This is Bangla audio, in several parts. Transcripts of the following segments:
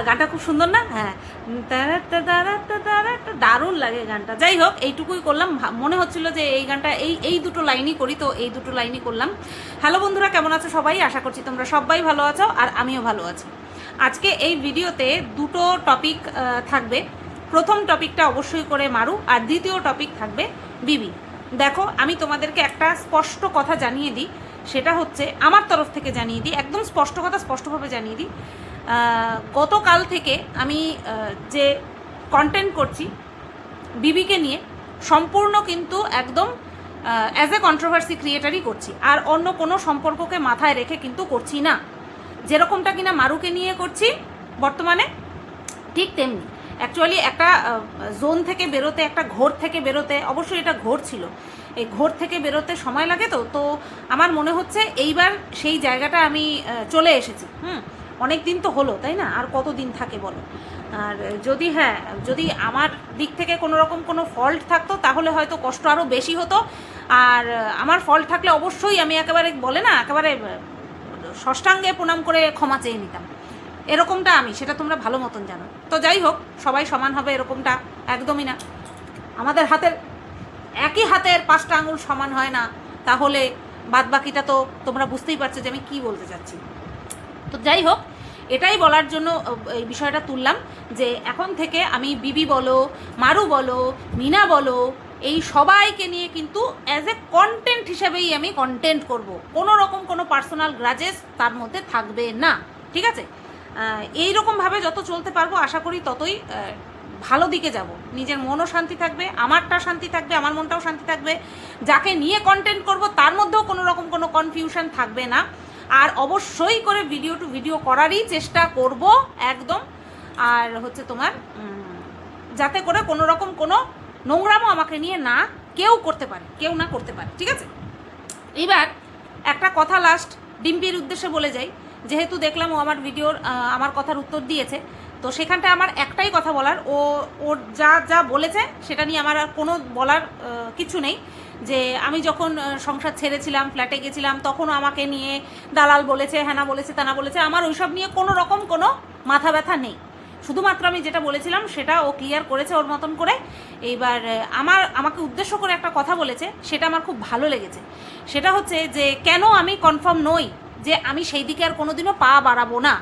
গানটা খুব সুন্দর না? হ্যাঁ, দারুণ লাগে গানটা। যাই হোক, এইটুকুই করলাম। মনে হচ্ছিল যে এই গানটা এই দুটো লাইনই করি, তো এই দুটো লাইনই করলাম। হ্যালো বন্ধুরা, কেমন আছো সবাই? আশা করছি তোমরা সবাই ভালো আছো আর আমিও ভালো আছি। আজকে এই ভিডিওতে দুটো টপিক থাকবে। প্রথম টপিকটা অবশ্যই করে মারু, আর দ্বিতীয় টপিক থাকবে বিবি। দেখো, আমি তোমাদেরকে একটা স্পষ্ট কথা জানিয়ে দিই, সেটা হচ্ছে আমার তরফ থেকে জানিয়ে দিই, একদম স্পষ্ট কথা স্পষ্টভাবে জানিয়ে দিই। গতকাল থেকে আমি যে কন্টেন্ট করছি বিবিকে নিয়ে, সম্পূর্ণ কিন্তু একদম অ্যাজ এ কন্ট্রোভার্সি ক্রিয়েটারই করছি, আর অন্য কোনো সম্পর্ককে মাথায় রেখে কিন্তু করছি না। যেরকমটা কিনা মারুকে নিয়ে করছি বর্তমানে, ঠিক তেমনি অ্যাকচুয়ালি একটা জোন থেকে বেরোতে, একটা ঘোর থেকে বেরোতে, অবশ্যই এটা ঘোর ছিল, এই ঘোর থেকে বেরোতে সময় লাগে। তো আমার মনে হচ্ছে এইবার সেই জায়গাটা আমি চলে এসেছি। অনেক দিন তো হলো, তাই না? আর কত দিন থাকে বলো? আর যদি আমার দিক থেকে কোনো রকম কোনো ফল্ট থাকতো তাহলে হয়তো কষ্ট আরও বেশি হতো। আর আমার ফল্ট থাকলে অবশ্যই আমি একেবারে বলে না, একেবারে ষষ্ঠাঙ্গে প্রণাম করে ক্ষমা চেয়ে নিতাম। এরকমটা আমি, সেটা তোমরা ভালো মতন জানো। তো যাই হোক, সবাই সমান হবে এরকমটা একদমই না। আমাদের হাতের একই হাতের 5টা আঙুল সমান হয় না, তাহলে বাদ বাকিটা তো তোমরা বুঝতেই পারছো যে আমি কী বলতে চাচ্ছি। তো যাই হোক, এটাই বলার জন্য এই বিষয়টা তুললাম যে এখন থেকে আমি বিবি বলো, মারু বলো, মিনা বলো, এই সবাইকে নিয়ে কিন্তু অ্যাজ এ কন্টেন্ট হিসেবেই আমি কন্টেন্ট করব। কোনো রকম কোনো পার্সোনাল গ্রাজেস তার মধ্যে থাকবে না, ঠিক আছে? এইরকমভাবে যত চলতে পারবো আশা করি ততই ভালো দিকে যাব। নিজের মনও শান্তি থাকবে, আমারটা শান্তি থাকবে, আমার মনটাও শান্তি থাকবে। যাকে নিয়ে কন্টেন্ট করব তার মধ্যেও কোনো রকম কোনো কনফিউশন থাকবে না। আর অবশ্যই করে ভিডিও টু ভিডিও করারই চেষ্টা করব একদম। আর হচ্ছে তোমার যাতে করে কোনো রকম কোনো নোংরামও আমাকে নিয়ে না কেউ করতে পারে, কেউ না করতে পারে, ঠিক আছে? এবার একটা কথা লাস্ট ডিম্পির উদ্দেশ্যে বলে যাই। যেহেতু দেখলাম ও আমার ভিডিওর আমার কথার উত্তর দিয়েছে, তো সেখানটা আমার একটাই কথা বলার, ওর যা যা বলেছে সেটা নিয়ে আমার আর কোনো বলার কিছু নেই। যে আমি যখন সংসার ছেড়েছিলাম, ফ্ল্যাটে গেছিলাম, তখনও আমাকে নিয়ে দালাল বলেছে, হ্যানা বলেছে, তানা বলেছে। আমার ওইসব নিয়ে কোনো রকম কোনো মাথা ব্যথা নেই। শুধুমাত্র আমি যেটা বলেছিলাম সেটা ও ক্লিয়ার করেছে ওর মতন করে। এইবার আমাকে উদ্দেশ্য করে একটা কথা বলেছে, সেটা আমার খুব ভালো লেগেছে। সেটা হচ্ছে যে কেন আমি কনফার্ম নই যে আমি সেই দিকে আর কোনোদিনও পা বাড়াবো না।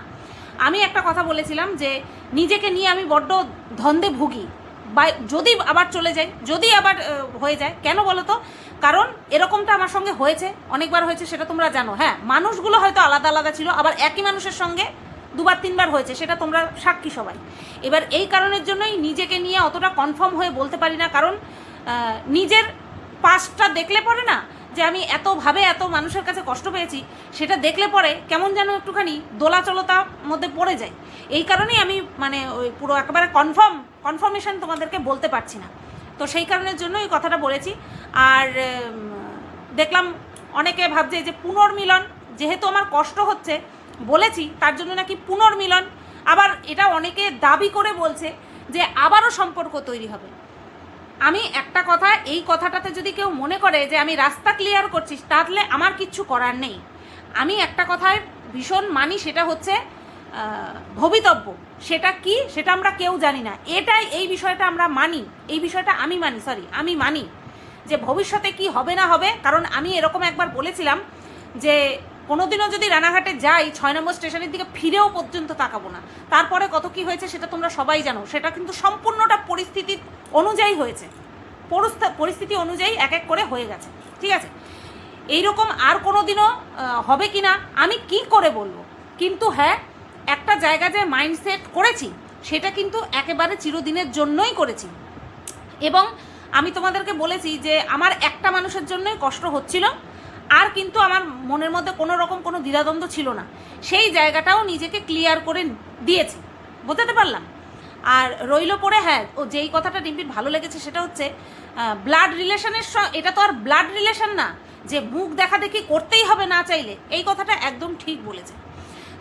আমি একটা কথা বলেছিলাম যে নিজেকে নিয়ে আমি বড্ড ধন্দে ভুগি, বা যদি আবার চলে যাই, যদি আবার হয়ে যায়। কেন বলো তো? কারণ এরকমটা আমার সঙ্গে হয়েছে, অনেকবার হয়েছে, সেটা তোমরা জানো। হ্যাঁ, মানুষগুলো হয়তো আলাদা আলাদা ছিল, আবার একই মানুষের সঙ্গে 2বার 3বার হয়েছে, সেটা তোমরা সাক্ষী সবাই। এবার এই কারণের জন্যই নিজেকে নিয়ে অতটা কনফার্ম হয়ে বলতে পারি না। কারণ নিজের পাস্টটা দেখলে পরে না, যে আমি এতভাবে এত মানুষের কাছে কষ্ট পেয়েছি, সেটা দেখলে পরে কেমন যেন একটুখানি দোলাচলতার মধ্যে পড়ে যায়। এই কারণেই আমি মানে ওই পুরো একেবারে কনফার্মেশন তোমাদেরকে বলতে পারছি না। তো সেই কারণের জন্য এই কথাটা বলেছি। আর দেখলাম অনেকে ভাবছে যে পুনর্মিলন, যেহেতু আমার কষ্ট হচ্ছে বলেছি তার জন্য নাকি পুনর্মিলন। আবার এটা অনেকে দাবি করে বলছে যে আবারও সম্পর্ক তৈরি হবে। আমি একটা কথা, এই কথাটাতে যদি কেউ মনে করে যে আমি রাস্তা ক্লিয়ার করছি, তাহলে আমার কিচ্ছু করার নেই। আমি একটা কথায় ভীষণ মানি, সেটা হচ্ছে ভবিতব্য। সেটা কি সেটা আমরা কেউ জানি না। এই বিষয়টা আমরা মানি, এই বিষয়টা আমি মানি যে ভবিষ্যতে কি হবে না হবে। কারণ আমি এরকম একবার বলেছিলাম যে কোনোদিনও যদি রানাঘাটে যাই 6 নম্বর স্টেশনের দিকে ফিরেও পর্যন্ত তাকাবো না। তারপরে কত কি হয়েছে সেটা তোমরা সবাই জানো। সেটা কিন্তু সম্পূর্ণটা পরিস্থিতি অনুযায়ী হয়েছে, পরিস্থিতি অনুযায়ী এক এক করে হয়ে গেছে, ঠিক আছে? এইরকম আর কোনো দিনও হবে কি না আমি কি করে বলবো। কিন্তু হ্যাঁ, একটা জায়গা যে মাইন্ডসেট করেছি সেটা কিন্তু একেবারে চিরদিনের জন্যই করেছি। এবং আমি তোমাদেরকে বলেছি যে আমার একটা মানুষের জন্যই কষ্ট হচ্ছিল, আর কিন্তু আমার মনের মধ্যে কোনো রকম কোনো দ্বিধাদ্বন্দ্ব ছিল না। সেই জায়গাটাও নিজেকে ক্লিয়ার করে দিয়েছি, বোঝাতে পারলাম। আর রইল পড়ে, হ্যাঁ, ও যেই কথাটা ডিম্পির ভালো লেগেছে সেটা হচ্ছে ব্লাড রিলেশনের, এটা তো আর ব্লাড রিলেশন না যে মুখ দেখা দেখি করতেই হবে না চাইলে। এই কথাটা একদম ঠিক বলেছে।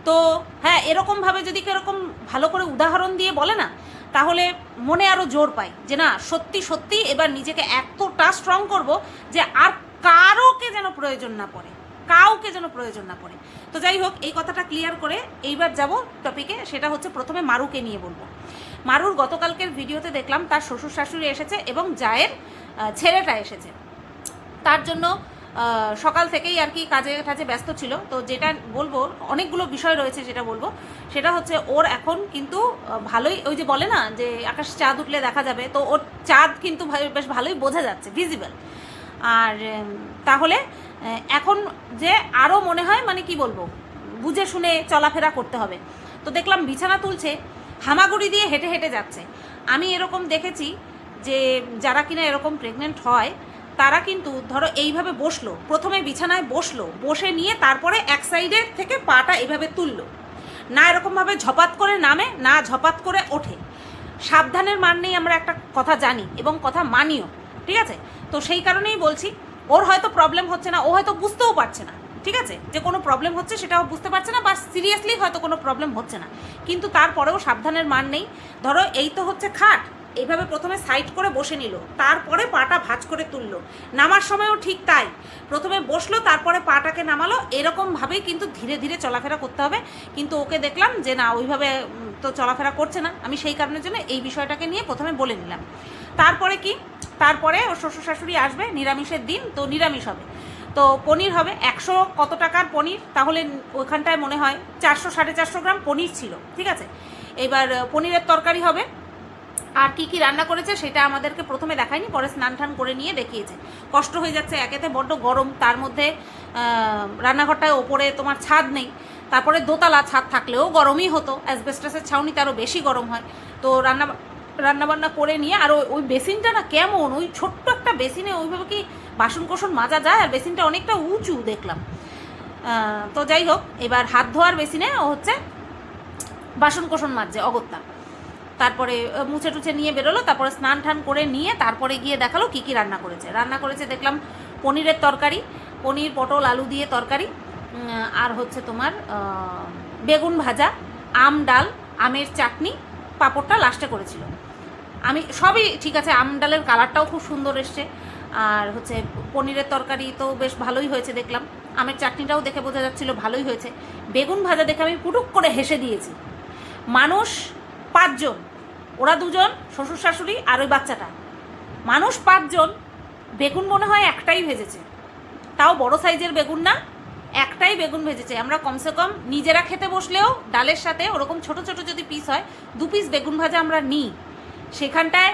তো হ্যাঁ, এরকমভাবে যদি এরকম ভালো করে উদাহরণ দিয়ে বলে না, তাহলে মনে আরও জোর পাই যে না, সত্যি সত্যি এবার নিজেকে এতটা স্ট্রং করব যে আর কাউকে যেন প্রয়োজন না পড়ে। তো যাই হোক, এই কথাটা ক্লিয়ার করে এইবার যাব টপিকে। সেটা হচ্ছে প্রথমে মারুকে নিয়ে বলবো। মারুর গতকালকের ভিডিওতে দেখলাম তার শ্বশুর শাশুড়ি এসেছে এবং জায়ের ছেলেটা এসেছে। তার জন্য সকাল থেকেই আর কি কাজে টাজে ব্যস্ত ছিল। তো যেটা বলবো, অনেকগুলো বিষয় রয়েছে, যেটা বলবো সেটা হচ্ছে ওর এখন কিন্তু ভালোই, ওই যে বলে না যে আকাশ চাঁদ উঠলে দেখা যাবে, তো ওর চাঁদ কিন্তু বেশ ভালোই বোঝা যাচ্ছে, ভিজিবল। আর তাহলে এখন যে আরও মনে হয় মানে কি বলবো, বুঝে শুনে চলাফেরা করতে হবে। তো দেখলাম বিছানা তুলছে, হামাগুড়ি দিয়ে হেঁটে হেঁটে যাচ্ছে। আমি এরকম দেখেছি যে যারা কিনা এরকম প্রেগনেন্ট হয় তারা কিন্তু ধরো এইভাবে বসলো, প্রথমে বিছানায় বসলো, বসে নিয়ে তারপরে এক সাইডের থেকে পাটা এভাবে তুললো, না এরকমভাবে ঝপাত করে নামে, না ঝপাত করে ওঠে। সাবধানের মান নেই, আমরা একটা কথা জানি এবং কথা মানিও, ঠিক আছে? তো সেই কারণেই বলছি, ওর হয়তো প্রবলেম হচ্ছে না, ও হয়তো বুঝতেও পারছে না, ঠিক আছে, যে কোনো প্রবলেম হচ্ছে সেটাও বুঝতে পারছে না, বা সিরিয়াসলি হয়তো কোনো প্রবলেম হচ্ছে না, কিন্তু তারপরেও সাবধানের মান নেই। ধরো এই তো হচ্ছে খাট, এইভাবে প্রথমে সাইড করে বসে নিল, তারপরে পাটা ভাঁজ করে তুললো। নামার সময়ও ঠিক তাই, প্রথমে বসলো তারপরে পাটাকে নামালো। এরকমভাবেই কিন্তু ধীরে ধীরে চলাফেরা করতে হবে। কিন্তু ওকে দেখলাম যে না, ওইভাবে তো চলাফেরা করছে না। আমি সেই কারণের জন্য এই বিষয়টাকে নিয়ে প্রথমে বলে নিলাম। তারপরে কি, তারপরে ওর শ্বশুর শাশুড়ি আসবে, নিরামিষের দিন তো নিরামিষ হবে, তো পনির হবে। 100 কত টাকার পনির, তাহলে ওইখানটায় মনে হয় 400 450 গ্রাম পনির ছিল, ঠিক আছে? এবার পনিরের তরকারি হবে। আর কি কি রান্না করেছে সেটা আমাদেরকে প্রথমে দেখায়নি, পরে স্নান টান করে নিয়ে দেখিয়েছে। কষ্ট হয়ে যাচ্ছে, একেতে বড্ড গরম, তার মধ্যে রান্নাঘরটায় ওপরে তোমার ছাদ নেই, তারপরে দোতলা, ছাদ থাকলেও গরমই হতো, অ্যাসবেস্টাসের ছাউনিতে আরও বেশি গরম হয়। তো রান্নাবান্না করে নিয়ে, আর ওই বেসিনটা না কেমন, ওই ছোট্ট একটা বেসিনে ওইভাবে কি বাসন কোসন মাজা যায়? আর বেসিনটা অনেকটা উঁচু দেখলাম। তো যাই হোক, এবার হাত ধোয়ার বেসিনে ও হচ্ছে বাসন কোসন মাজছে অগত্যা। তারপরে মুছে টুছে নিয়ে বেরোলো, তারপরে স্নান টান করে নিয়ে তারপরে গিয়ে দেখালো কী কী রান্না করেছে। দেখলাম পনিরের তরকারি, পনির পটল আলু দিয়ে তরকারি, আর হচ্ছে তোমার বেগুন ভাজা, আম ডাল, আমের চাটনি, পাঁপড়টা লাস্টে করেছিল। আমি সবই ঠিক আছে, আম ডালের কালারটাও খুব সুন্দর এসছে, আর হচ্ছে পনিরের তরকারি তো বেশ ভালোই হয়েছে দেখলাম, আমের চাটনিটাও দেখে বোঝা যাচ্ছিল ভালোই হয়েছে। বেগুন ভাজা দেখে আমি পুটুক করে হেসে দিয়েছি। মানুষ 5 জন, ওরা 2 জন, শ্বশুর শাশুড়ি আর ওই বাচ্চাটা, মানুষ 5 জন, বেগুন মনে হয় একটাই ভেজেছে, তাও বড় সাইজের বেগুন না, একটাই বেগুন ভেজেছে। আমরা কমসে কম নিজেরা খেতে বসলেও ডালের সাথে ওরকম ছোট ছোট যদি পিস হয় 2 পিস বেগুন ভাজা আমরা নিই। সেখানটায়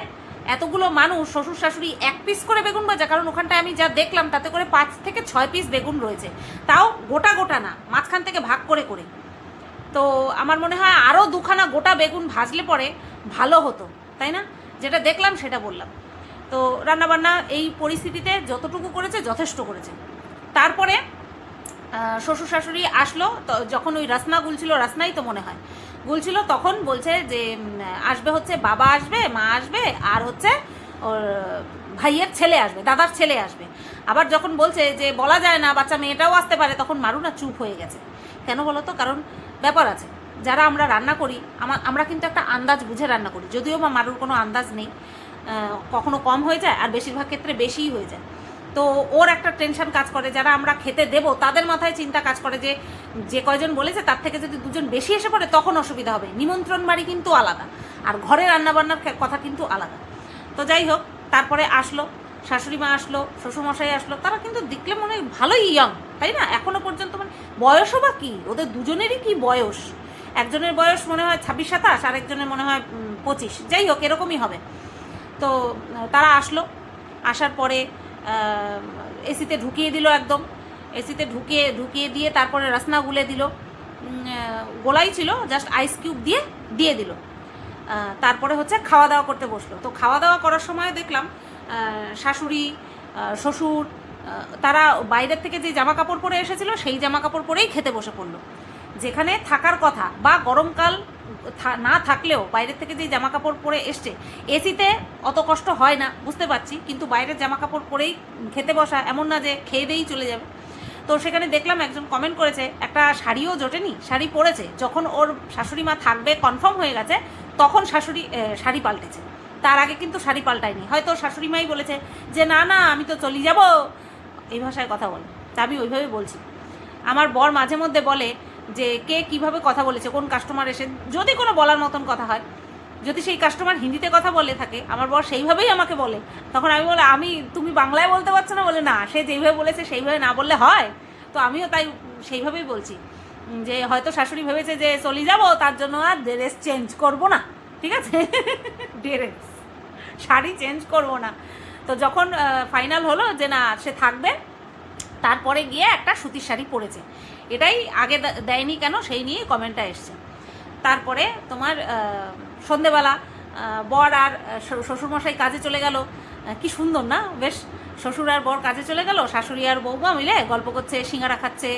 এতগুলো মানুষ, শ্বশুর শাশুড়ি 1 পিস করে বেগুন ভাজা, কারণ ওখানটায় আমি যা দেখলাম তাতে করে 5 থেকে 6 পিস বেগুন রয়েছে, তাও গোটা গোটা না, মাঝখান থেকে ভাগ করে করে। তো আমার মনে হয় আরও 2খানা গোটা বেগুন ভাজলে পরে ভালো হতো, তাই না? যেটা দেখলাম সেটা বললাম। তো রান্নাবান্না এই পরিস্থিতিতে যতটুকু করেছে যথেষ্ট করেছে। তারপরে শ্বশুর শাশুড়ি আসলো, তো যখন ওই রাসনা গুলছিল, রাসনাই তো মনে হয় গুলছিল, তখন বলছে যে আসবে হচ্ছে বাবা আসবে, মা আসবে, আর হচ্ছে ওর ভাইয়ের ছেলে আসবে, দাদার ছেলে আসবে। আবার যখন বলছে যে বলা যায় না, বাচ্চা মেয়েটাও আসতে পারে, তখন মারু না চুপ হয়ে গেছে। কেন বলো তো? কারণ ব্যাপার আছে, যারা আমরা রান্না করি আমরা কিন্তু একটা আন্দাজ বুঝে রান্না করি, যদিও বা মারুর কোনো আন্দাজ নেই, কখনো কম হয়ে যায় আর বেশিরভাগ ক্ষেত্রে বেশিই হয়ে যায়। তো ওর একটা টেনশন কাজ করে, যারা আমরা খেতে দেব তাদের মাথায় চিন্তা কাজ করে যে যে কয়জন বলেছে তার থেকে যদি 2 জন বেশি এসে পড়ে তখন অসুবিধা হবে। নিমন্ত্রণ বাড়ি কিন্তু আলাদা, আর ঘরে রান্নাবান্নার কথা কিন্তু আলাদা। তো যাই হোক, তারপরে আসলো শাশুড়ি মা, আসলো শ্বশুরমশাই আসলো, তারা কিন্তু দেখলে মনে হয় ভালোই ইয়ং, তাই না? এখনো পর্যন্ত মানে বয়সও বা কী, ওদের দুজনেরই কি বয়স, একজনের বয়স মনে হয় 26-27, আর একজনের মনে হয় 25, যাই হোক এরকমই হবে। তো তারা আসলো, আসার পরে এসিতে ঢুকিয়ে দিল, একদম এসিতে ঢুকিয়ে দিয়ে তারপরে রাসনা গুলে দিল, গোলাই ছিল, জাস্ট আইস কিউব দিয়ে দিল। তারপরে হচ্ছে খাওয়া দাওয়া করতে বসলো। তো খাওয়া দাওয়া করার সময় দেখলাম শাশুড়ি, শ্বশুর, তারা বাইরের থেকে যে জামা কাপড় পরে এসেছিলো সেই জামা কাপড় পরেই খেতে বসে পড়লো। যেখানে থাকার কথা, বা গরমকাল না থাকলেও বাইরের থেকে যে জামা কাপড় পরে এসছে, এসিতে অত কষ্ট হয় না বুঝতে পারছি, কিন্তু বাইরের জামা কাপড় পরেই খেতে বসা, এমন না যে খেয়ে দিয়েই চলে যাবে। তো সেখানে দেখলাম একজন কমেন্ট করেছে, একটা শাড়িও জোটেনি, শাড়ি পরেছে, যখন ওর শাশুড়ি মা থাকবে কনফার্ম হয়ে গেছে তখন শাড়ি পাল্টেছে, তার আগে কিন্তু শাড়ি পাল্টায়নি। হয়তো শাশুড়ি মাই বলেছে যে না না আমি তো চলে যাব, এই ভাষায় কথা বলে, তা আমি ওইভাবে বলছি। আমার বর মাঝে মধ্যে বলে যে কে কিভাবে কথা বলেছে, কোন কাস্টমার এসে যদি কোনো বলার মতন কথা হয়, যদি সেই কাস্টমার হিন্দিতে কথা বলে থাকে, আমার বর সেইভাবেই আমাকে বলে। তখন আমি বলে, তুমি বাংলায় বলতে পারছো না? বলে না, সে যেইভাবে বলেছে সেইভাবে না বললে হয়। তো আমিও তাই সেইভাবেই বলছি যে হয়তো শাশুড়ি ভেবেছে যে চলে যাবো, তার জন্য আর ড্রেস চেঞ্জ করবো না, ঠিক আছে? ড্রেস শাড়ি চেঞ্জ করবো না। তো যখন ফাইনাল হলো যে না সে থাকবে, তারপরে গিয়ে একটা সুতির শাড়ি পরেছে। এটাই আগে দেয়নি কেন সেই নিয়ে কমেন্টটা এসছে। তারপরে তোমার সন্ধেবেলা বর আর শ্বশুরমশাই কাজে চলে গেল। কি সুন্দর না, বেশ শ্বশুর আর বর কাজে চলে গেল, শাশুড়ি আর বৌমা মিলে গল্প করছে, সিঙ্গারা খাচ্ছে,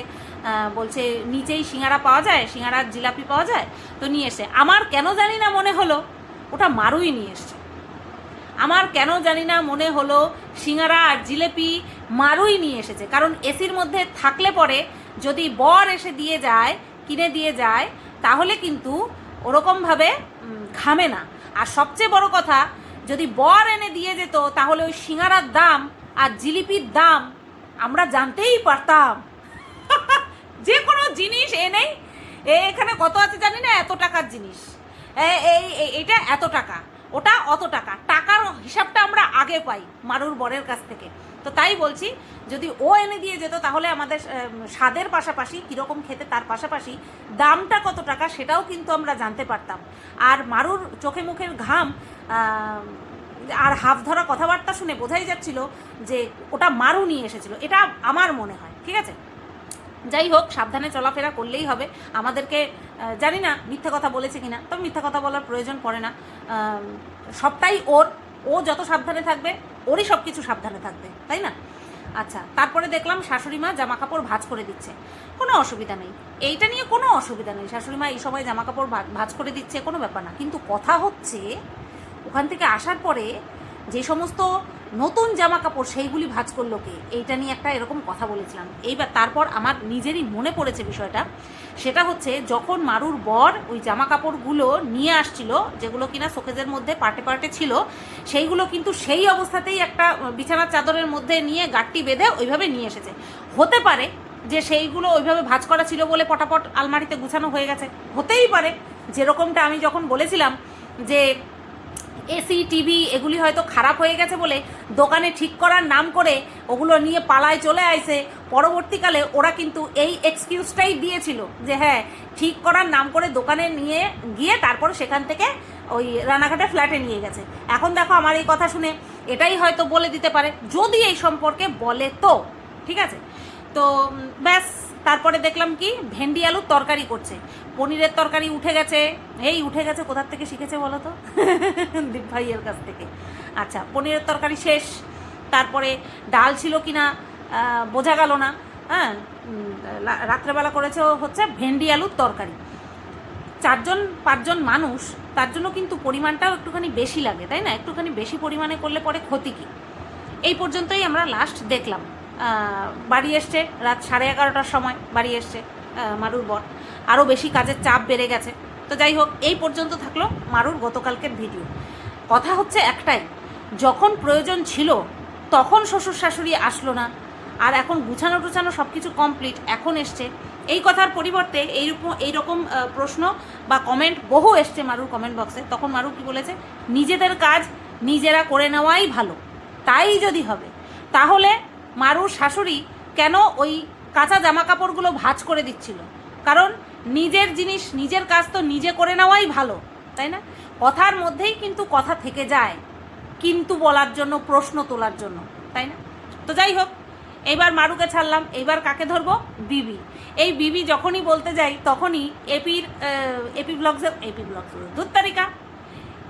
বলছে নিচেই সিঙ্গারা পাওয়া যায়, সিঙ্গারার জিলাপি পাওয়া যায়, তো নিয়ে এসে। আমার কেন জানি না মনে হলো ওটা মারুই নিয়ে এসছে। আমার কেন জানি না মনে হলো সিঙ্গারা আর জিলেপি মারুই নিয়ে এসেছে। কারণ এসির মধ্যে থাকলে পরে যদি বর এসে দিয়ে যায়, কিনে দিয়ে যায়, তাহলে কিন্তু ওরকমভাবে ঘামে না। আর সবচেয়ে বড় কথা, যদি বর এনে দিয়ে যেত তাহলে ওই সিঙ্গারার দাম আর জিলিপির দাম আমরা জানতেই পারতাম। যে কোনো জিনিস এনেই এখানে কত আছে জানি না, এত টাকার জিনিস, এইটা এত টাকা, ওটা অত টাকা, টাকার হিসাবটা আমরা আগে পাই মারুর বরের কাছ থেকে। তো তাই বলছি, যদি ও এনে দিয়ে যেত তাহলে আমাদের স্বাদের পাশাপাশি কীরকম খেতে তার পাশাপাশি দামটা কত টাকা সেটাও কিন্তু আমরা জানতে পারতাম। আর মারুর চোখে মুখের ঘাম আর হাফ ধরা কথাবার্তা শুনে বোঝাই যাচ্ছিল যে ওটা মারু নিয়ে এসেছিল, এটা আমার মনে হয়। ঠিক আছে, যাই হোক, সাবধানে চলাফেরা করলেই হবে আমাদেরকে। জানি না মিথ্যা কথা বলেছে কিনা, তবে মিথ্যা কথা বলার প্রয়োজন পড়ে না, সবটাই ওর। ও যত সাবধানে থাকবে ওরই সব কিছু সাবধানে থাকবে, তাই না? আচ্ছা, তারপরে দেখলাম শাশুড়ি মা জামা কাপড় ভাঁজ করে দিচ্ছে, কোনো অসুবিধা নেই, এইটা নিয়ে কোনো অসুবিধা নেই। শাশুড়ি মা এই সময় জামা কাপড় ভাঁজ করে দিচ্ছে, কোনো ব্যাপার না। কিন্তু কথা হচ্ছে ওখান থেকে আসার পরে যে সমস্ত নতুন জামা কাপড় সেইগুলি ভাঁজ করলো কে, এইটা নিয়ে একটা এরকম কথা বলেছিলাম। এইবার তারপর আমার নিজেরই মনে পড়েছে বিষয়টা। সেটা হচ্ছে যখন মারুর বর ওই জামা কাপড়গুলো নিয়ে আসছিল, যেগুলো কিনা শোকেজের মধ্যে পার্টে পার্টে ছিল, সেইগুলো কিন্তু সেই অবস্থাতেই একটা বিছানার চাদরের মধ্যে নিয়ে গাঁটটি বেঁধে ওইভাবে নিয়ে এসেছে। হতে পারে যে সেইগুলো ওইভাবে ভাঁজ করা ছিল বলে পটাপট আলমারিতে গুছানো হয়ে গেছে, হতেই পারে। যেরকমটা আমি যখন বলেছিলাম যে এসি টিভি এগুলি হয়তো খারাপ হয়ে গেছে বলে দোকানে ঠিক করার নাম করে ওগুলো নিয়ে পালায় চলে আসে, পরবর্তীকালে ওরা কিন্তু এই এক্সকিউজটাই দিয়েছিল যে হ্যাঁ ঠিক করার নাম করে দোকানে নিয়ে গিয়ে তারপরে সেখান থেকে ওই রানাঘাটে ফ্ল্যাটে নিয়ে গেছে। এখন দেখো আমার এই কথা শুনে এটাই হয়তো বলে দিতে পারে, যদি এই সম্পর্কে বলে তো ঠিক আছে। তো ব্যাস, তারপরে দেখলাম কি ভেন্ডি আলুর তরকারি করছে, পনিরের তরকারি উঠে গেছে। উঠে গেছে কোথার থেকে শিখেছে বলো তো? দীপ ভাইয়ের কাছ থেকে। আচ্ছা, পনিরের তরকারি শেষ। তারপরে ডাল ছিল কিনা বোঝা গেল না। হ্যাঁ, রাত্রেবেলা করেছে হচ্ছে ভেন্ডি আলুর তরকারি। 4-5 মানুষ, তার জন্য কিন্তু পরিমাণটাও একটুখানি বেশি লাগে, তাই না? একটুখানি বেশি পরিমাণে করলে পরে ক্ষতি কি? এই পর্যন্তই আমরা লাস্ট দেখলাম। বাড়ি এসছে রাত 11:30টার সময়, বাড়ি এসছে মারুর বর। আরও বেশি কাজের চাপ বেড়ে গেছে। তো যাই হোক, এই পর্যন্ত থাকলো মারুর গতকালকের ভিডিও। কথা হচ্ছে একটাই, যখন প্রয়োজন ছিল তখন শ্বশুর শাশুড়ি আসলো না, আর এখন গুছানো টুছানো সব কিছু কমপ্লিট, এখন এসছে। এই কথার পরিবর্তে এইরকম প্রশ্ন বা কমেন্ট বহু এসছে মারুর কমেন্ট বক্সে। তখন মারু কি বলেছে, নিজেদের কাজ নিজেরা করে নেওয়াই ভালো। তাই যদি হবে তাহলে মারুর শাশুড়ি কেন ওই কাঁচা জামা কাপড়গুলো ভাঁজ করে দিচ্ছিল? কারণ নিজের জিনিস নিজের কাজ তো নিজে করে নেওয়াই ভালো, তাই না? কথার মধ্যেই কিন্তু কথা থেকে যায়, কিন্তু বলার জন্য, প্রশ্ন তোলার জন্য, তাই না? তো যাই হোক, এইবার মারুকে ছাড়লাম, এইবার কাকে ধরবো? বিবি। এই বিবি যখনই বলতে যাই তখনই এপি ব্লগসের দুধ তারিকা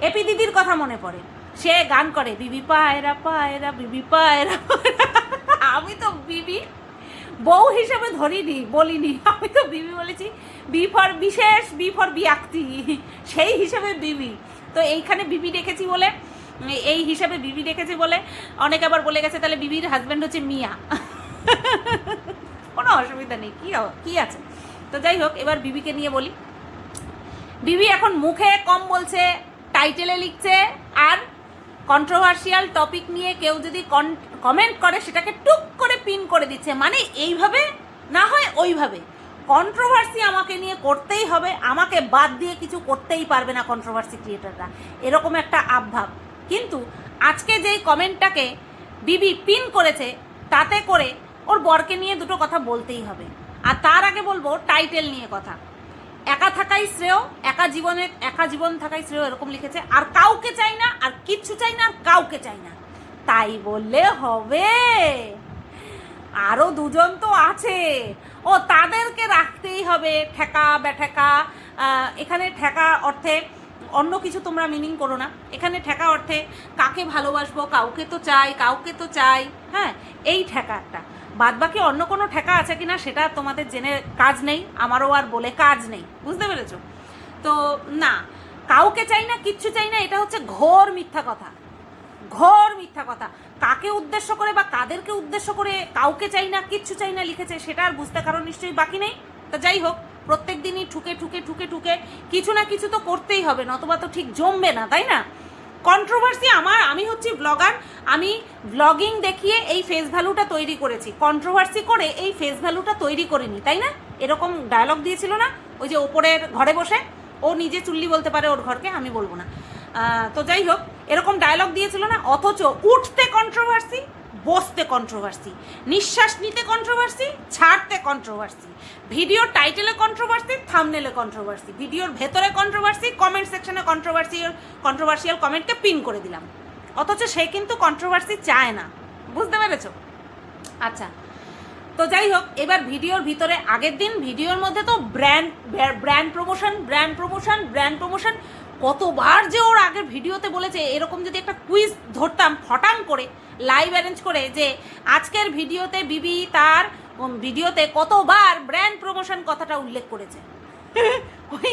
এপি দিদির কথা মনে পড়ে। সে গান করে, বিবি পায়রা পায়রা, বিবি পায়রা। আমি তো বিবি বউ হিসেবে ধরিনি, বলিনি, আমি তো বিবি বলেছি, বি ফর বিশেষ, বি ফর বিয়াক্তি, সেই হিসেবে বিবি। তো এইখানে বিবি ডেকেছি বলে, এই হিসাবে বিবি ডেকেছি বলে অনেকে আবার বলে গেছে তাহলে বিবির হাজব্যান্ড হচ্ছে মিয়া। কোনো অসুবিধা নেই, কি আছে। তো যাই হোক, এবার বিবিকে নিয়ে বলি। বিবি এখন মুখে কম বলছে, টাইটেলে লিখছে, আর কন্ট্রোভার্সিয়াল টপিক নিয়ে কেউ যদি কমেন্ট করে সেটাকে টুক করে পিন করে দিচ্ছে। মানে এইভাবে না হয় ওইভাবে। কন্ট্রোভার্সি আমাকে নিয়ে করতেই হবে, আমাকে বাদ দিয়ে কিছু করতেই পারবে না কন্ট্রোভার্সি ক্রিয়েটাররা, এরকম একটা আবভাব। কিন্তু আজকে যেই কমেন্টটাকে বিবি পিন করেছে, তাতে করে ওর বরকে নিয়ে দুটো কথা বলতেই হবে। আর তার আগে বলবো টাইটেল নিয়ে কথা। একা থাকাই শ্রেয়, একা জীবন থাকাই শ্রেয়, এরকম লিখেছে। আর কাউকে চাই না, আর কিচ্ছু চাই না, আর কাউকে চাই না, তাই বললে হবে? আরও দুজন তো আছে, ও তাদেরকে রাখতেই হবে। ঠেকা বেঠেকা, এখানে ঠেকা অর্থে অন্য কিছু তোমরা মিনিং করো না। এখানে ঠেকা অর্থে কাকে ভালোবাসবো, কাউকে তো চাই, হ্যাঁ, এই ঠেকা একটা। বাদ বাকি অন্য কোনো ঠেকা আছে কিনা সেটা তোমাদের জেনে কাজ নেই, আমারও আর বলে কাজ নেই, বুঝতে পেরেছো? তো না, কাউকে চাই না, কিচ্ছু চাই না, এটা হচ্ছে ঘোর মিথ্যা কথা, ঘোর মিথ্যা কথা। কাকে উদ্দেশ্য করে বা কাদেরকে উদ্দেশ্য করে কাউকে চাই না, কিচ্ছু চাই না লিখেছে, সেটা আর বুঝতে কারণ নিশ্চয়ই বাকি নেই। তা যাই হোক, প্রত্যেক দিনই ঠুকে কিছু না কিছু তো করতেই হবে, নতবা তো ঠিক জমবে না, তাই না? কন্ট্রোভার্সি আমি হচ্ছি ব্লগার, আমি ব্লগিং দেখিয়ে এই ফেস ভ্যালুটা তৈরি করেছি, কন্ট্রোভার্সি করে এই ফেস ভ্যালুটা তৈরি করিনি, তাই না? এরকম ডায়লগ দিয়েছিল না ওই যে ওপরের ঘরে বসে, ও নিজে চুল্লি বলতে পারে ওর ঘরকে, আমি বলবো না। তো যাই হোক, এরকম ডায়লগ দিয়েছিল না? অথচ উঠতে কন্ট্রোভার্সি, বসতে কন্ট্রোভার্সি, নিঃশ্বাস নিতে কন্ট্রোভার্সি, ছাড়তে কন্ট্রোভার্সি, ভিডিওর টাইটেলে কন্ট্রোভার্সি, থাম্বনেলে কন্ট্রোভার্সি, ভিডিওর ভেতরে কন্ট্রোভার্সি, কমেন্ট সেকশনে কন্ট্রোভার্সিয়াল কমেন্টকে পিন করে দিলাম। অথচ সে কিন্তু কন্ট্রোভার্সি চায় না, বুঝতে পেরেছ? আচ্ছা, তো যাই হোক, এবার ভিডিওর ভিতরে আগের দিন ভিডিওর মধ্যে তো ব্র্যান্ড প্রমোশন কতবার যে ওর আগের ভিডিওতে বলেছে। এরকম যদি একটা কুইজ ধরতাম ফটাং করে, লাইভ অ্যারেঞ্জ করে, যে আজকের ভিডিওতে বিবি তার ভিডিওতে কতবার ব্র্যান্ড প্রমোশন কথাটা উল্লেখ করেছে, ওই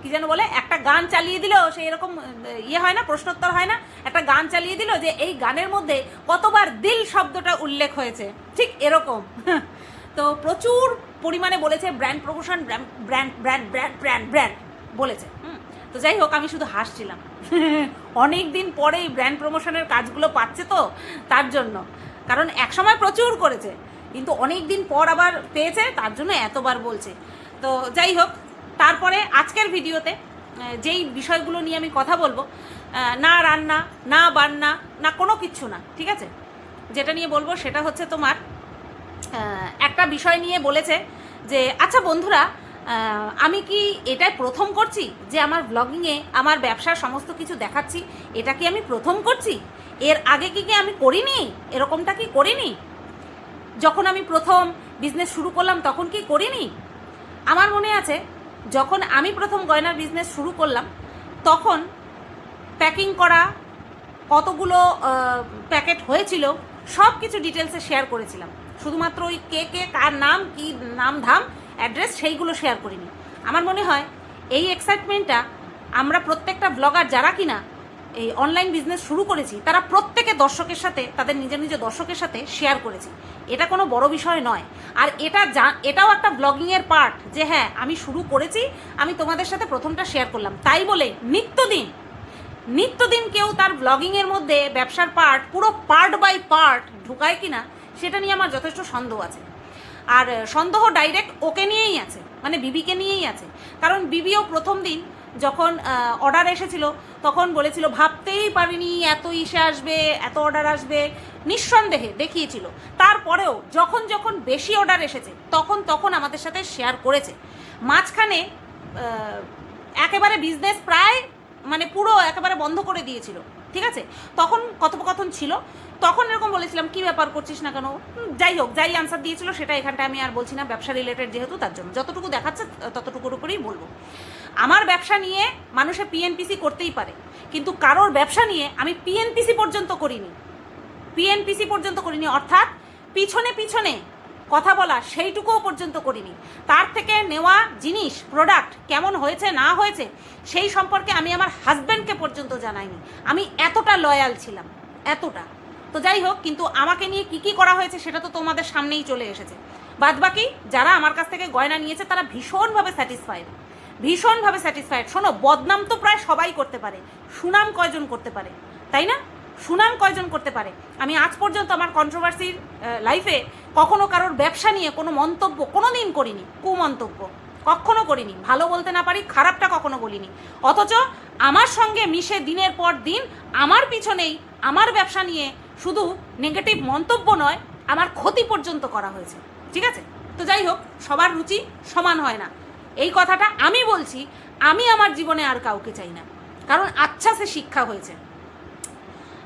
কি যেন বলে, একটা গান চালিয়ে দিল, সে এরকম ইয়ে হয় না, প্রশ্নোত্তর হয় না, একটা গান চালিয়ে দিল যে এই গানের মধ্যে কতবার দিল শব্দটা উল্লেখ হয়েছে, ঠিক এরকম। তো প্রচুর পরিমাণে বলেছে ব্র্যান্ড প্রমোশন, ব্র্যান্ড বলেছে। তো যাই হোক, আমি শুধু হাসছিলাম, অনেক দিন পরেই ব্র্যান্ড প্রমোশনের কাজগুলো পাচ্ছে তো তার জন্য, কারণ একসময় প্রচুর করেছে, কিন্তু অনেক দিন পর আবার পেয়েছে, তার জন্য এতবার বলছে। তো যাই হোক, তারপরে আজকের ভিডিওতে যেই বিষয়গুলো নিয়ে আমি কথা বলবো, না রান্না, না বান্না, না কোনো কিচ্ছু না, ঠিক আছে? যেটা নিয়ে বলবো সেটা হচ্ছে তোমার একটা বিষয় নিয়ে বলেছে যে, আচ্ছা বন্ধুরা, আমি কি এটাই প্রথম করছি যে আমার ব্লগিংয়ে আমার ব্যবসার সমস্ত কিছু দেখাচ্ছি, এটা কি আমি প্রথম করছি? এর আগে কি আমি করিনি? এরকমটা কি করিনি? যখন আমি প্রথম বিজনেস শুরু করলাম তখন কি করিনি? আমার মনে আছে, যখন আমি প্রথম গয়নার বিজনেস শুরু করলাম, তখন প্যাকিং করা, কতগুলো প্যাকেট হয়েছিল, সব কিছু ডিটেলসে শেয়ার করেছিলাম। শুধুমাত্র ওই কে কার নাম, কি নাম ধাম, অ্যাড্রেস, সেইগুলো শেয়ার করিনি। আমার মনে হয় এই এক্সাইটমেন্টটা আমরা প্রত্যেকটা ব্লগার যারা কিনা এই অনলাইন বিজনেস শুরু করেছি, তারা প্রত্যেকে দর্শকের সাথে, তাদের নিজ দর্শকের সাথে শেয়ার করেছি। এটা কোনো বড় বিষয় নয়। আর এটাও একটা ব্লগিংয়ের পার্ট, যে হ্যাঁ আমি শুরু করেছি, আমি তোমাদের সাথে প্রথমটা শেয়ার করলাম। তাই বলে নিত্যদিন কেউ তার ব্লগিংয়ের মধ্যে ব্যবসার পার্ট পুরো পার্ট বাই পার্ট ঢুকায় কিনা, সেটা নিয়ে আমার যথেষ্ট সন্দেহ আছে। আর সন্দেহ ডাইরেক্ট ওকে নিয়েই আছে, মানে বিবিকে নিয়েই আছে। কারণ বিবিও প্রথম দিন যখন অর্ডার এসেছিল তখন বলেছিল, ভাবতেই পারিনি এত ইসে আসবে, এত অর্ডার আসবে, নিঃসন্দেহে দেখিয়েছিল। তারপরেও যখন বেশি অর্ডার এসেছে তখন আমাদের সাথে শেয়ার করেছে। মাঝখানে একেবারে বিজনেস প্রায় মানে পুরো একেবারে বন্ধ করে দিয়েছিল, ঠিক আছে? তখন কথোপকথন ছিল, তখন এরকম বলেছিলাম, কি ব্যাপার করছিস না কেন? যাই হোক, যাই আনসার দিয়েছিল সেটা এখানটা আমি আর বলছি না, ব্যবসা রিলেটেড যেহেতু, তার জন্য যতটুকু দেখাচ্ছে ততটুকুর উপরেই বলবো। আমার ব্যবসা নিয়ে মানুষে পিএনপিসি করতেই পারে, কিন্তু কারোর ব্যবসা নিয়ে আমি পিএনপিসি পর্যন্ত করিনি, অর্থাৎ পিছনে কথা বলা সেইটুকুও পর্যন্ত করিনি। তার থেকে নেওয়া জিনিস, প্রোডাক্ট কেমন হয়েছে না হয়েছে সেই সম্পর্কে আমি আমার হাজব্যান্ডকে পর্যন্ত জানাইনি। আমি এতটা লয়াল ছিলাম, এতটা। তো যাই হোক, কিন্তু আমাকে নিয়ে কি করা হয়েছে সেটা তো তোমাদের সামনেই চলে এসেছে। বাদবাকি যারা আমার কাছ থেকে গয়না নিয়েছে তারা ভীষণভাবে স্যাটিসফাইড। শোনো, বদনাম তো প্রায় সবাই করতে পারে, সুনাম কয়জন করতে পারে, তাই না? সুনাম কয়জন করতে পারে? আমি আজ পর্যন্ত আমার কন্ট্রোভার্সির লাইফে কখনো কারোর ব্যবসা নিয়ে কোনো মন্তব্য কোনো দিন করিনি, কুমন্তব্য কখনো করিনি। ভালো বলতে না পারি, খারাপটা কখনো বলিনি। অথচ আমার সঙ্গে মিশে দিনের পর দিন আমার পিছনেই আমার ব্যবসা নিয়ে শুধু নেগেটিভ মন্তব্য নয়, আমার ক্ষতি পর্যন্ত করা হয়েছে। ঠিক আছে, তো যাই হোক, সবার রুচি সমান হয় না, এই কথাটা আমি বলছি। আমি আমার জীবনে আর কাউকে চাই না, কারণ আচ্ছা সে শিক্ষা হয়েছে।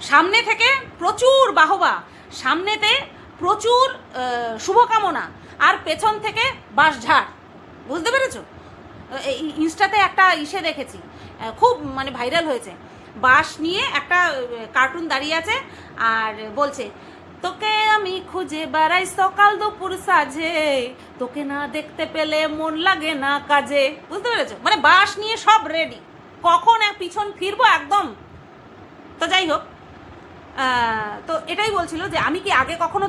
সামনে থেকে প্রচুর বাহবা, সামনেতে প্রচুর শুভকামনা, আর পেছন থেকে বাঁশঝাড়। বুঝতে পেরেছো? ইনস্টাতে একটা ইসে দেখেছি, খুব মানে ভাইরাল হয়েছে। বাঁশ নিয়ে একটা কার্টুন দাঁড়িয়ে আছে আর বলছে, তোকে আমি খুঁজে বেড়াই সকাল দুপুর সাজে, তোকে না দেখতে পেলে মন লাগে না কাজে। বুঝতে পেরেছো? মানে বাঁশ নিয়ে সব রেডি, কখন পিছন ফিরবো একদম। তো যাই হোক, তো এটাই বলছিল যে আমি কি আগে কখনো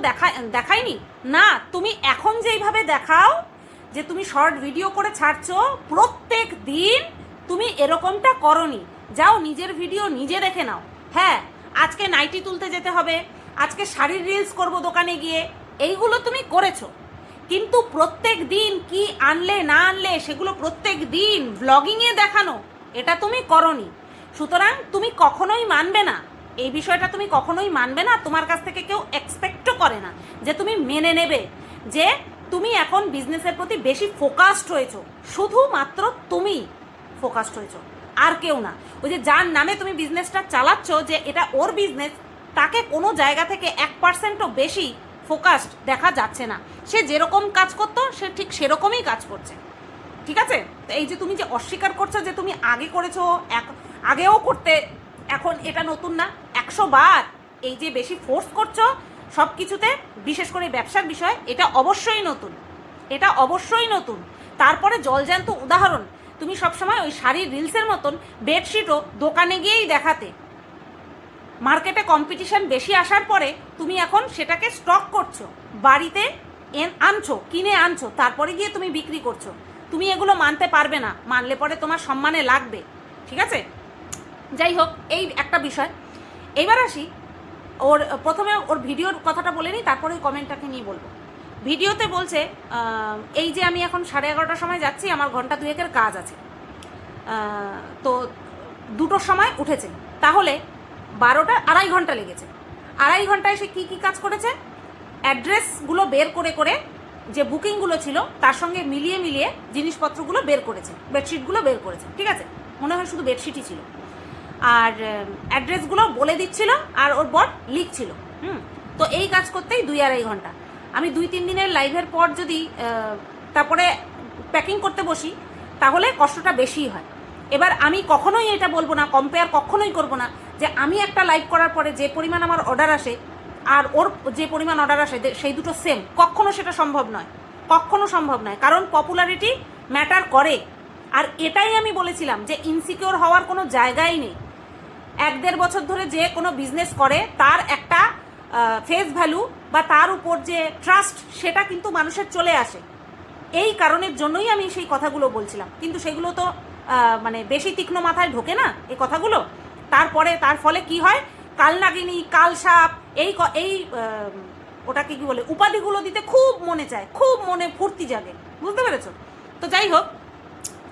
দেখাইনি? না, তুমি এখন যেইভাবে দেখাও, যে তুমি শর্ট ভিডিও করে ছাড়ছো প্রত্যেক দিন, তুমি এরকমটা করনি। যাও নিজের ভিডিও নিজে দেখে নাও। হ্যাঁ, আজকে নাইটি তুলতে যেতে হবে, আজকে শাড়ির রিলস করব দোকানে গিয়ে, এইগুলো তুমি করেছো। কিন্তু প্রত্যেক দিন কি আনলে না আনলে সেগুলো প্রত্যেক দিন ব্লগিংয়ে দেখানো, এটা তুমি করনি। সুতরাং তুমি কখনোই মানবে না এই বিষয়টা, তুমি কখনোই মানবে না। তোমার কাছ থেকে কেউ এক্সপেক্টও করে না যে তুমি মেনে নেবে যে তুমি এখন বিজনেসের প্রতি বেশি ফোকাসড হয়েছো। শুধুমাত্র তুমি ফোকাসড হয়েছো, আর কেউ না। ওই যে যার নামে তুমি বিজনেসটা চালাচ্ছ, যে এটা ওর বিজনেস, তাকে কোনো জায়গা থেকে 1%ও বেশি ফোকাসড দেখা যাচ্ছে না। সে যেরকম কাজ করতো সে ঠিক সেরকমই কাজ করছে। ঠিক আছে, তো এই যে তুমি যে অস্বীকার করছো যে তুমি আগে করেছো, আগেও করতে, এখন এটা নতুন না, 100 বার এই যে বেশি ফোর্স করছো সব কিছুতে, বিশেষ করে ব্যবসার বিষয়, এটা অবশ্যই নতুন, এটা অবশ্যই নতুন। তারপরে জলজ্যান্ত উদাহরণ, তুমি সবসময় ওই শাড়ির রিলসের মতন বেডশিটও দোকানে গিয়েই দেখাতে। মার্কেটে কম্পিটিশন বেশি আসার পরে তুমি এখন সেটাকে স্টক করছো, বাড়িতে আনছো, কিনে আনছো, তারপরে গিয়ে তুমি বিক্রি করছো। তুমি এগুলো মানতে পারবে না, মানলে পরে তোমার সম্মানে লাগবে। ঠিক আছে, যাই হোক, এই একটা বিষয়। এইবার আসি ওর, প্রথমে ওর ভিডিওর কথাটা বলে নিই, তারপরে ওই কমেন্টটাকে নিয়ে বলবো। ভিডিওতে বলছে, এই যে আমি এখন 11:30টার সময় যাচ্ছি, আমার ঘন্টা 2-এর কাজ আছে, তো 2টোর সময় উঠেছে, তাহলে 2.5 ঘন্টা লেগেছে। 2.5 ঘন্টায় সে কী কী কাজ করেছে? অ্যাড্রেসগুলো বের করে করে, যে বুকিংগুলো ছিল তার সঙ্গে মিলিয়ে মিলিয়ে জিনিসপত্রগুলো বের করেছে, বেডশিটগুলো বের করেছে। ঠিক আছে, মনে হয় শুধু বেডশিটই ছিল, আর অ্যাড্রেসগুলো বলে দিচ্ছিল, আর ওর বর লিখছিল। তো এই কাজ করতেই 2-2.5 ঘন্টা। আমি 2-3 দিনের লাইভের পর যদি তারপরে প্যাকিং করতে বসি, তাহলে কষ্টটা বেশিই হয়। এবার আমি কখনোই এটা বলবো না, কম্পেয়ার কখনোই করবো না যে আমি একটা লাইভ করার পরে যে পরিমাণ আমার অর্ডার আসে আর ওর যে পরিমাণ অর্ডার আসে সেই দুটো সেম, কখনো সেটা সম্ভব নয়, কখনো সম্ভব নয়। কারণ পপুলারিটি ম্যাটার করে। আর এটাই আমি বলেছিলাম যে ইনসিকিওর হওয়ার কোনো জায়গাই নেই। 1-1.5 বছর ধরে যে কোনো বিজনেস করে, তার একটা ফেস ভ্যালু বা তার উপর যে ট্রাস্ট, সেটা কিন্তু মানুষের চলে আসে। এই কারণের জন্যই আমি সেই কথাগুলো বলছিলাম, কিন্তু সেগুলো তো মানে বেশি তীক্ষ্ণ মাথায় ঢোকে না এই কথাগুলো। তারপরে তার ফলে কি হয়, কালনাগিনী, কালসাপ, এই ওটাকে কি বলে, উপাধিগুলো দিতে খুব মনে চায়, খুব মনে ফুর্তি জাগে। বুঝতে পেরেছো? তো যাই হোক,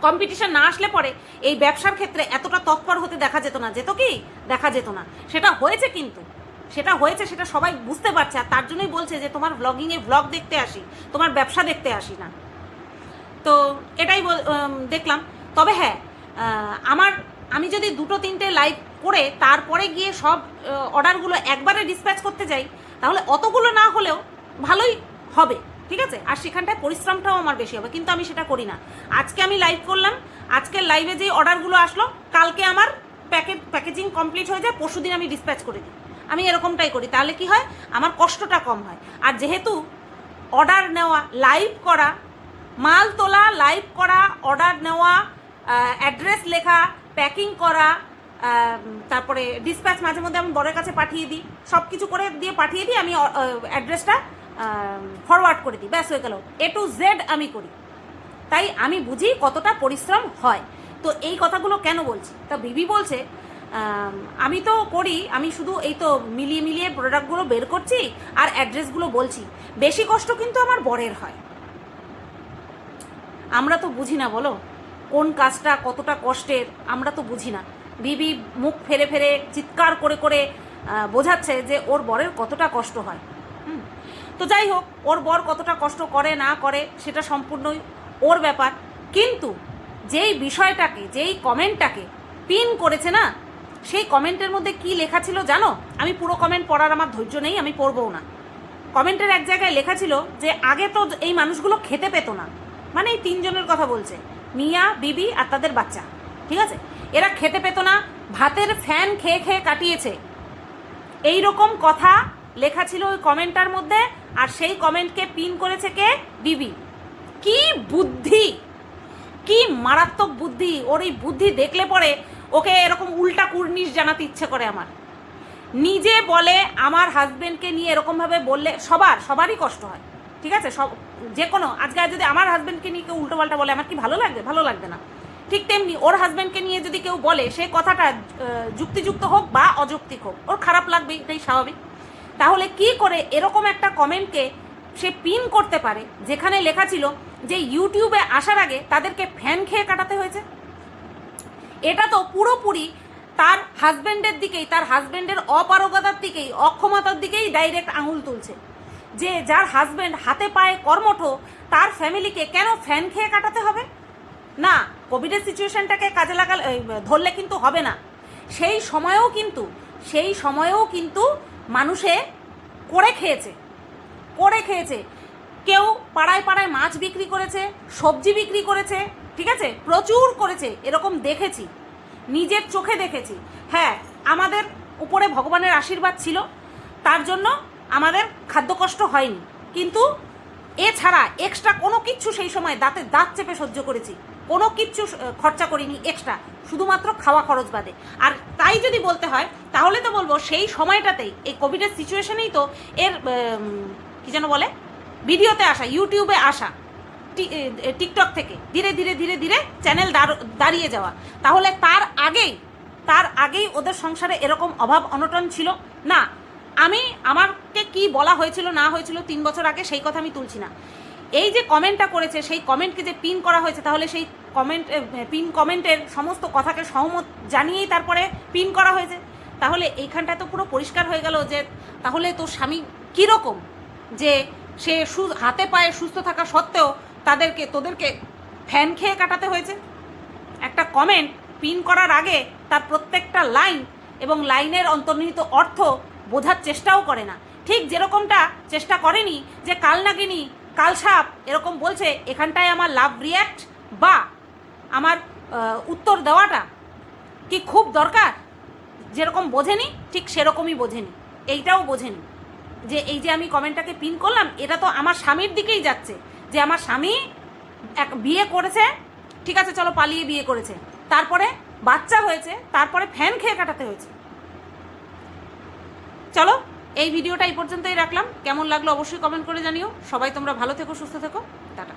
কম্পিটিশন না আসলে পরে এই ব্যবসার ক্ষেত্রে এতটা তৎপর হতে দেখা যেত না। যেত কি? দেখা যেত না। সেটা হয়েছে, কিন্তু সেটা হয়েছে, সেটা সবাই বুঝতে পারছে। আর তার জন্যই বলছে যে তোমার ব্লগিংয়ে ব্লগ দেখতে আসি, তোমার ব্যবসা দেখতে আসি না। তো এটাই দেখলাম। তবে হ্যাঁ, আমি যদি 2-3টে লাইভ করে তারপরে গিয়ে সব অর্ডারগুলো একবারে ডিসপ্যাচ করতে যাই, তাহলে অতগুলো না হলেও ভালোই হবে। ঠিক আছে, আর সেখানটায় পরিশ্রমটাও আমার বেশি হবে, কিন্তু আমি সেটা করি না। আজকে আমি লাইভ করলাম, আজকের লাইভে যেই অর্ডারগুলো আসলো, কালকে আমার প্যাকেজিং কমপ্লিট হয়ে যায়, পরশুদিন আমি ডিসপ্যাচ করে দিই। আমি এরকমটাই করি, তাহলে কি হয়, আমার কষ্টটা কম হয়। আর যেহেতু অর্ডার নেওয়া, লাইভ করা, মাল তোলা, লাইভ করা, অর্ডার নেওয়া, অ্যাড্রেস লেখা, প্যাকিং করা, তারপরে ডিসপ্যাচ মাঝে মধ্যে আমি বরের কাছে পাঠিয়ে দিই, সব কিছু করে দিয়ে পাঠিয়ে দিই, আমি অ্যাড্রেসটা ফরওয়ার্ড করে দিই, ব্যাস হয়ে গেল। A to Z আমি করি, তাই আমি বুঝি কতটা পরিশ্রম হয়। তো এই কথাগুলো কেন বলছি? তা বিবি বলছে আমি তো করি, আমি শুধু এই তো মিলিয়ে মিলিয়ে প্রোডাক্টগুলো বের করছি আর অ্যাড্রেসগুলো বলছি। বেশি কষ্ট কিন্তু আমার বরের হয়। আমরা তো বুঝি না বলো কোন কাজটা কতটা কষ্টের, আমরা তো বুঝি না। বিবি মুখ ফেরে ফেরে চিৎকার করে করে বোঝাচ্ছে যে ওর বরের কতটা কষ্ট হয়। তো যাই হোক, ওর বর কতটা কষ্ট করে না করে সেটা সম্পূর্ণই ওর ব্যাপার। কিন্তু যেই বিষয়টাকে, যেই কমেন্টটাকে পিন করেছে না, সেই কমেন্টের মধ্যে কি লেখা ছিল জানো? আমি পুরো কমেন্ট পড়ার আমার ধৈর্য নেই, আমি পড়বও না। কমেন্টের এক জায়গায় লেখা ছিল যে আগে তো এই মানুষগুলো খেতে পেতো না, মানে এই তিনজনের কথা বলছে, মিয়া, বিবি আর তাদের বাচ্চা, ঠিক আছে? এরা খেতে পেতো না, ভাতের ফ্যান খেয়ে খেয়ে কাটিয়েছে, এই রকম কথা লেখা ছিল ওই কমেন্টটার মধ্যে। আর সেই কমেন্টকে পিন করেছে কে? বিবি। কি বুদ্ধি, কি মারাত্মক বুদ্ধি! ওর এই বুদ্ধি দেখলে পরে ওকে এরকম উল্টা কুর্নিশ জানাতে ইচ্ছে করে আমার। নিজে বলে আমার হাজবেন্ডকে নিয়ে এরকমভাবে বললে সবারই কষ্ট হয়, ঠিক আছে? যে কোনো আজকে যদি আমার হাজবেন্ডকে নিয়ে কেউ উল্টোপাল্টা বলে আমার কি ভালো লাগবে? ভালো লাগবে না। ঠিক তেমনি ওর হাজবেন্ডকে নিয়ে যদি কেউ বলে সে কথাটা যুক্তিযুক্ত হোক বা অযৌক্তিক হোক, ওর খারাপ লাগবে, এটাই স্বাভাবিক। তাহলে কি করে এরকম একটা কমেন্টকে সে পিন করতে পারে যেখানে লেখা ছিল যে ইউটিউবে আসার আগে তাদেরকে ফ্যান খেয়ে কাটাতে হয়েছে? এটা তো পুরোপুরি তার হাজবেন্ডের দিকেই, তার হাজবেন্ডের অপারগতার দিকেই, অক্ষমতার দিকেই ডাইরেক্ট আঙুল তুলছে। যে যার হাজবেন্ড হাতে পায়ে কর্মঠ, তার ফ্যামিলিকে কেন ফ্যান খেয়ে কাটাতে হবে? না, কোভিডের সিচুয়েশনটাকে কাজে ধরলে কিন্তু হবে না। সেই সময়েও কিন্তু মানুষে করে খেয়েছে। কেউ পাড়ায় পাড়ায় মাছ বিক্রি করেছে, সবজি বিক্রি করেছে, ঠিক আছে? প্রচুর করেছে, এরকম দেখেছি, নিজের চোখে দেখেছি। হ্যাঁ, আমাদের উপরে ভগবানের আশীর্বাদ ছিল, তার জন্য আমাদের খাদ্য কষ্ট হয়নি। কিন্তু এছাড়া এক্সট্রা কোনো কিচ্ছু সেই সময় দাঁতে দাঁত চেপে সহ্য করেছি, কোনো কিচ্ছু খরচা করিনি এক্সট্রা, শুধুমাত্র খাওয়া খরচ বাদে। আর তাই যদি বলতে হয় তাহলে তো বলবো সেই সময়টাতেই, এই কোভিডের সিচুয়েশনেই তো এর কী যেন বলে, ভিডিওতে আসা, ইউটিউবে আসা, টিকটক থেকে ধীরে ধীরে ধীরে ধীরে চ্যানেল দাঁড়িয়ে যাওয়া। তাহলে তার আগেই ওদের সংসারে এরকম অভাব অনটন ছিল না। আমাকে কি বলা হয়েছিল না হয়েছিল 3 বছর আগে সেই কথা আমি তুলছি না। এই যে কমেন্টটা করেছে, সেই কমেন্টকে যে পিন করা হয়েছে, তাহলে সেই কমেন্টের সমস্ত কথাকে সহমত জানিয়েই তারপরে পিন করা হয়েছে। তাহলে এইখানটা তো পুরো পরিষ্কার হয়ে গেল যে তাহলে তোর স্বামী কীরকম, যে সে হাতে পায়ে সুস্থ থাকা সত্ত্বেও তোদেরকে ফ্যান খেয়ে কাটাতে হয়েছে। একটা কমেন্ট পিন করার আগে তার প্রত্যেকটা লাইন এবং লাইনের অন্তর্নিহিত অর্থ বোঝার চেষ্টাও করে না। ঠিক যেরকমটা চেষ্টা করেনি যে কালনাগিনী, কালসাপ এরকম বলছে, এখানটায় আমার লাভ রিয়্যাক্ট বা আমার উত্তর দেওয়াটা কি খুব দরকার, যেরকম বোঝেনি ঠিক সেরকমই বোঝেনি, এইটাও বোঝেনি যে এই যে আমি কমেন্টটাকে পিন করলাম এটা তো আমার স্বামীর দিকেই যাচ্ছে, যে আমার স্বামী বিয়ে করেছে, ঠিক আছে চলো পালিয়ে বিয়ে করেছে, তারপরে বাচ্চা হয়েছে, তারপরে ফ্যান খেয়ে কাটাতে হয়েছে। চলো এই ভিডিওটা এই পর্যন্তই রাখলাম, কেমন লাগলো অবশ্যই কমেন্ট করে জানিও। সবাই তোমরা ভালো থেকো, সুস্থ থেকো, টাটা।